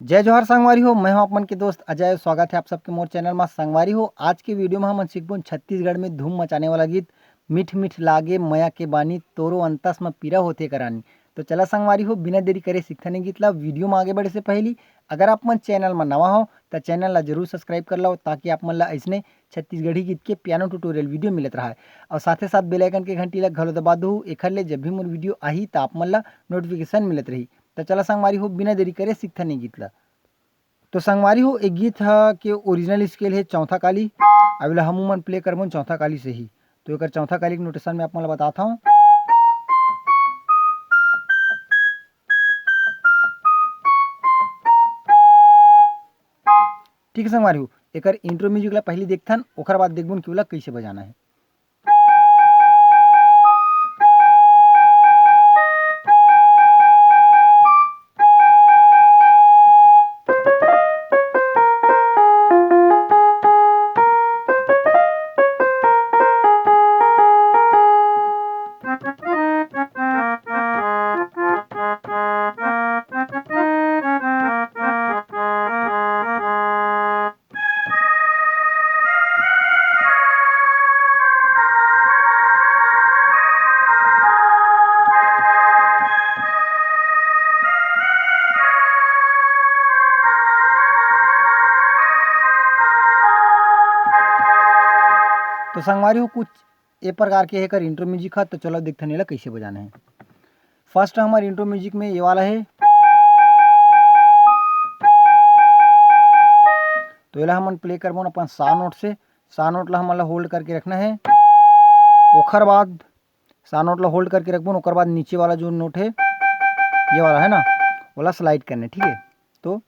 जय जोहार संगवारी हो। मैं हूं आप मन के दोस्त अजय। स्वागत है आप सबके मोर चैनल में। संगवारी हो, आज के वीडियो में हम सीखबो छत्तीसगढ़ में धूम मचाने वाला गीत मीठ मीठ लागे मया के बानी तोरो अंतस में पीरा होते करानी। तो चला संगवारी हो, बिना देरी करे सीखने गीत ला। वीडियो में आगे बढ़े से पहले अगर आप मन चैनल में नवा हो तो चैनल ला जरूर सब्सक्राइब कर लो, ताकि आप मन ला ऐसने छत्तीसगढ़ी गीत के पियानो ट्यूटोरियल वीडियो मिलत रहा है। और साथ ही साथ बेल आइकन के घंटी ला घलो दबा दो, एखर ले जब भी मोर वीडियो आही तो आप मन ला नोटिफिकेशन मिलत रही। तो चला संगवारी हो, बिना देरी करे सीखने गीत ला। तो संगवारी हो, एक गीत के ओरिजिनल स्केल है चौथा काली। अभी हम मन प्ले करबो चौथा काली से ही। तो एक चौथा काली के नोटेशन में आप मन बताता हूँ। ठीक है संगवारी हो, एक इंट्रो म्यूजिक ला पहले देखथन, ओकर बाद देखबो कि कैसे बजाना है। तो संगवारी हो, कुछ ए प्रकार के है इंट्रो म्यूजिक है। तो चलो देखते हैं कैसे बजाना है। फर्स्ट हमारे इंट्रो म्यूजिक में ये वाला है। तो ये हम प्ले करबो अपन सा नोट से। सा नोट ला हमन होल्ड करके रखना है। ओकर बाद सा नोट ला होल्ड करके रखबो। ओकर बाद नीचे वाला जो नोट है ये वाला है ना, वाला स्लाइड करने। ठीक है, तो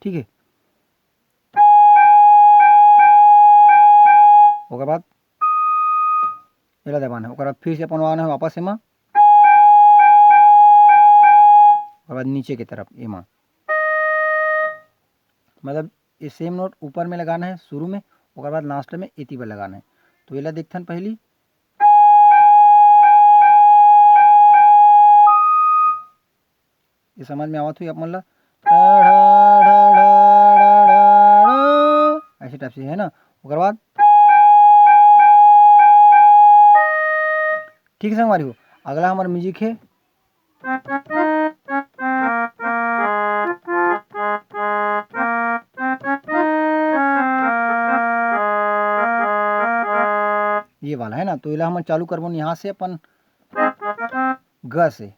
ठीक है, ओकर बाद ये दबाना है। ओकर बाद फिर से अपन आना है वापस एमा, ओकर बाद नीचे की तरफ एमा, मतलब ये सेम नोट ऊपर में लगाना है शुरू में, ओकर बाद लास्ट में एती पर लगाना है। तो ये देखथन पहली। ये समझ में आवत हुई आप मन ला? ऐसे टाइप से है ना। ओकर बाद ठीक है संगवारी हो, अगला हमारा म्यूजिक है। ये वाला है ना। तो इला हम चालू करबो यहाँ से अपन ग से,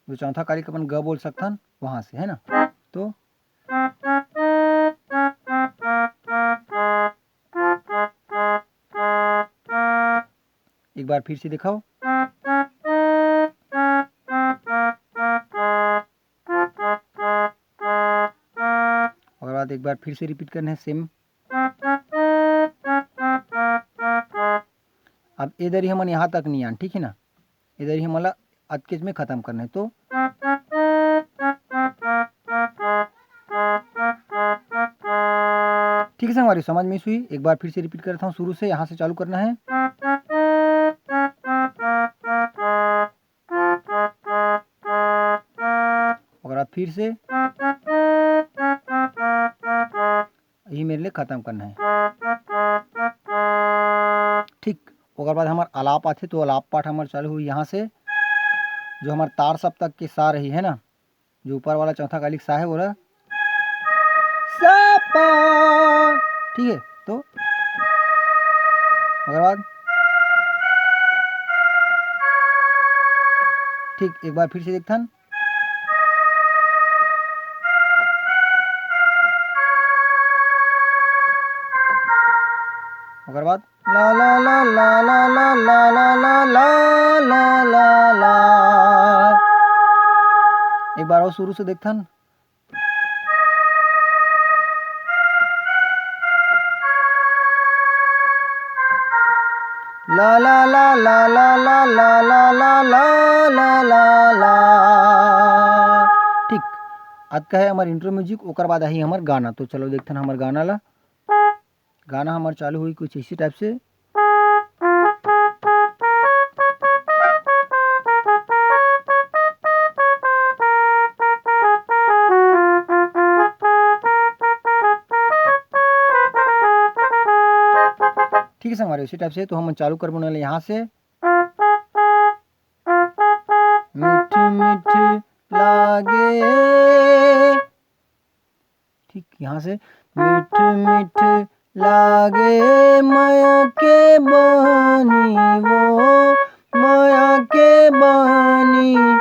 जो चौथा काली का अपन ग बोल सकथन वहां से, है ना। तो एक बार फिर से दिखाओ। और बाद एक बार फिर से रिपीट करना है सेम। अब इधर ही हम यहाँ तक नहीं आन, ठीक है ना। इधर ही हमारा अटकेज में खत्म करना है। तो ठीक है हमारी समझ में हुई। एक बार फिर से रिपीट करता हूँ शुरू से, यहाँ से चालू करना है। और अब फिर से यही मेरे लिए खत्म करना है। ठीक, और बाद हमारा आलाप आते। तो आलाप पाठ हमारे चालू हुई यहाँ से, जो हमारे तार सप्तक के सा रही है ना, जो ऊपर वाला चौथा कालिक सा है बोला सा पा। ठीक है, तो अगर बाद ठीक एक बार फिर से देखथन। ओकर बाद ला ला ला ला ला ला ला ला ला ला ला ला ला। एक बार और शुरू से देखथन। ला ला ला ला ला ला ला ला ला ला ला ला ला। ठीक, आज का है हमारे इंट्रो म्यूजिक। ओकर बाद आई हमार गाना। तो चलो देखथन हमार गाना ला। गाना हमार चालू हुई कुछ इसी टाइप से। है संगवारी, उसी टाइप से तो हम चालू कर बोले यहाँ से मीठ मीठ लागे, ठीक यहाँ से मीठ मीठ लागे माया के बानी, वो माया के बानी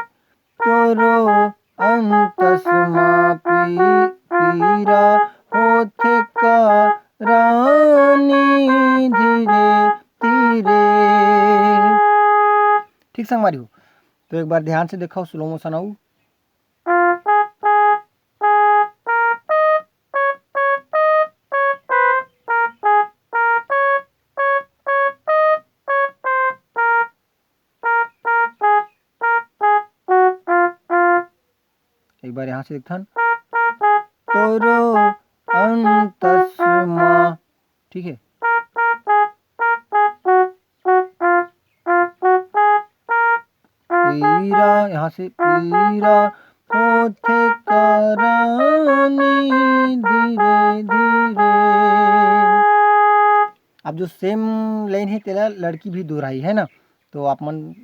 तोरो अंतस मा पीरा होथे का रानी धीरे धीरे। ठीक संगवारी हो, तो एक बार ध्यान से देखो, स्लो मोशन आऊ। एक बार यहाँ से देखथन तोरो अंतस मा, ठीक है। पीरा, यहाँ से पीरा होथे करानी धीरे धीरे। अब जो सेम लाइन है तेला लड़की भी दोहराई है ना, तो आप मन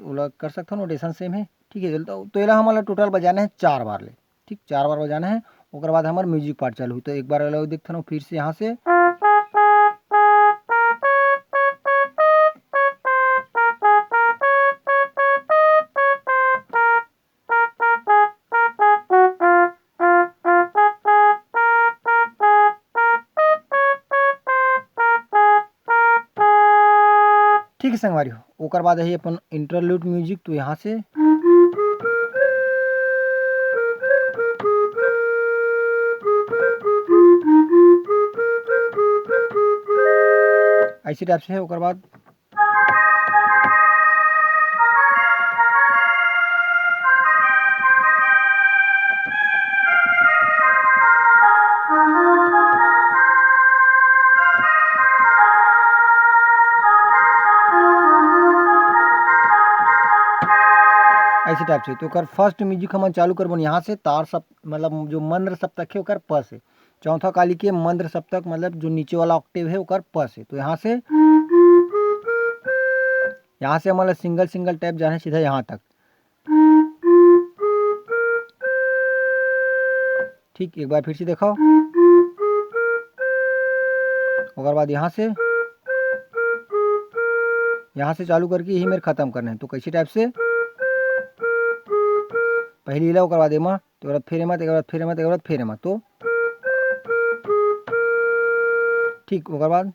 कर सकते हो, नोटेशन सेम है, ठीक है। तो एला हमारा टोटल बजाना है 4 बार ले, ठीक 4 बार बजाना है। उसके बाद हमारा म्यूजिक पार्ट चालू हुई, तो एक बार अलग देखते हो फिर से यहाँ से ठीक है संगवारी हो। ओकर बाद है अपन इंटरलूड म्यूजिक, तो यहाँ से ऐसी टाइप से है। ओकर बाद ऐसे टाइप से। तो ओकर फर्स्ट म्यूजिक हम चालू करबो यहाँ से, तार सब मतलब जो मंद्र सप्तक है ओकर प से, चौथा काली के मंद्र सप्तक मतलब जो नीचे वाला ऑक्टेव है ओकर प से। तो यहाँ से हमारा सिंगल सिंगल टैप जाना है सीधा यहाँ तक, ठीक। एक बार फिर से देखो, ओकर बाद यहाँ से चालू करके यही मेरे खत्म करना है। तो कैसी टाइप से पहली हिला, ओकर बाद एमा, तो फिर एमा, एक बार फिर एमा, एक बार फिर एमा, तो ठीक। ओकर बाद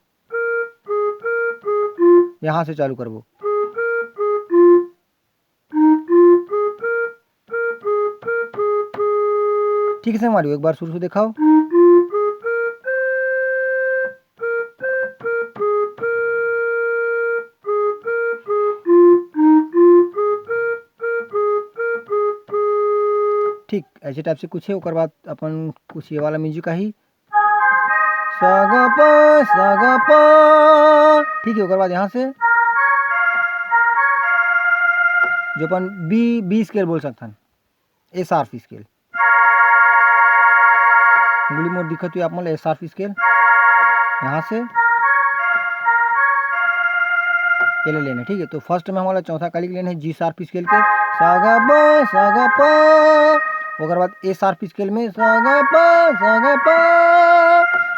यहाँ से चालू करबो, ठीक है संगवारी, एक बार शुरू से दिखाओ। ठीक ऐसे टाइप से कुछ है। ओकर बाद अपन कुछ ये वाला म्यूजिक आई सा ग प, ठीक है। ओकर बाद यहाँ से जो अपन बी स्केल बोल सकते हैं, एस आर स्केल, उंगली मोड़ दिखत हुई आप मतलब एस आर स्केल। यहाँ से ये लेना, ठीक है। तो फर्स्ट में हमारा चौथा काली लेना है जी शार्प स्केल के सा ग प, ओकर बाद ए शार्प स्केल में सा ग प,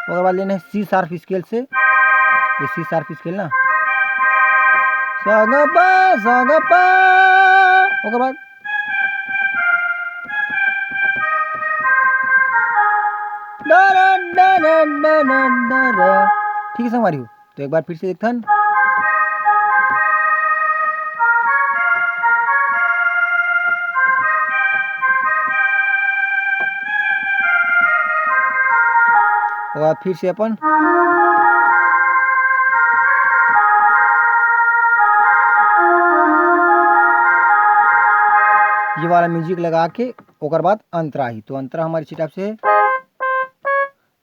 ओकर बाद लेना है सी शार्प स्केल से, ये सी शार्प स्केल ना, सा ग प, ओकर बाद डा डा डा डा डा डा डा, ठीक है संगवारी हो। तो एक बार फिर से देखथन, और फिर से अपन ये वाला म्यूजिक लगा के ओकर बाद अंतरा ही। तो अंतरा हमारी इसी टाइप से है,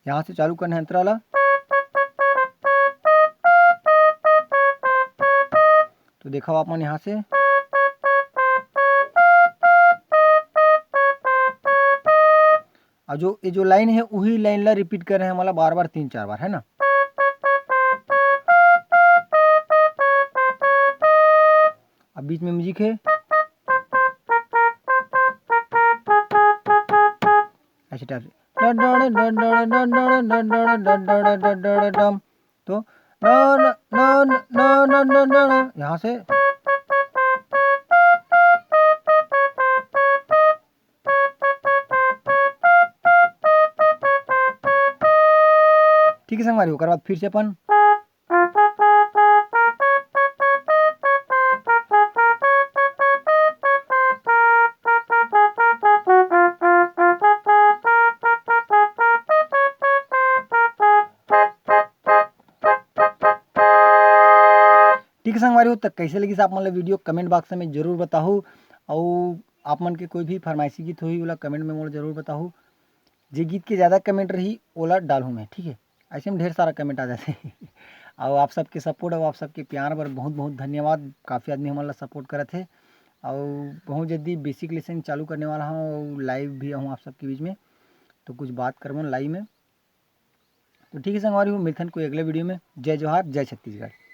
यहाँ से चालू करना है अंतरा वाला। तो देखा आप मन यहाँ से और जो ये जो लाइन है वही लाइन ला रिपीट कर रहे हैं हमारा बार बार 3-4 बार, है ना। अब बीच में म्यूजिक है, ऐसे टाइप से तो यहाँ से ठीक है संगवारी। ओकर बाद फिर से अपन ठीक है संगवारी हो, तक कैसे लगी आप मन वीडियो कमेंट बॉक्स में जरूर बताओ। और आप मन के कोई भी फरमाइशी गीत होई ओला कमेंट में मोला जरूर बताओ। जे गीत के ज़्यादा कमेंट रही ओला डालूँ मैं, ठीक है। ऐसे में ढेर सारा कमेंट आ जाते और आप सबके सपोर्ट और आप सबके प्यार बर बहुत बहुत धन्यवाद। काफ़ी आदमी हमारा सपोर्ट करत है और बहुत जल्दी बेसिक लेसन चालू करने वाला हूँ और लाइव भी हूँ आप सबके बीच में, तो कुछ बात करूँ लाइव में। तो ठीक है संगवारी हूँ, मिलथन कोई अगले वीडियो में। जय जोहार, जय छत्तीसगढ़।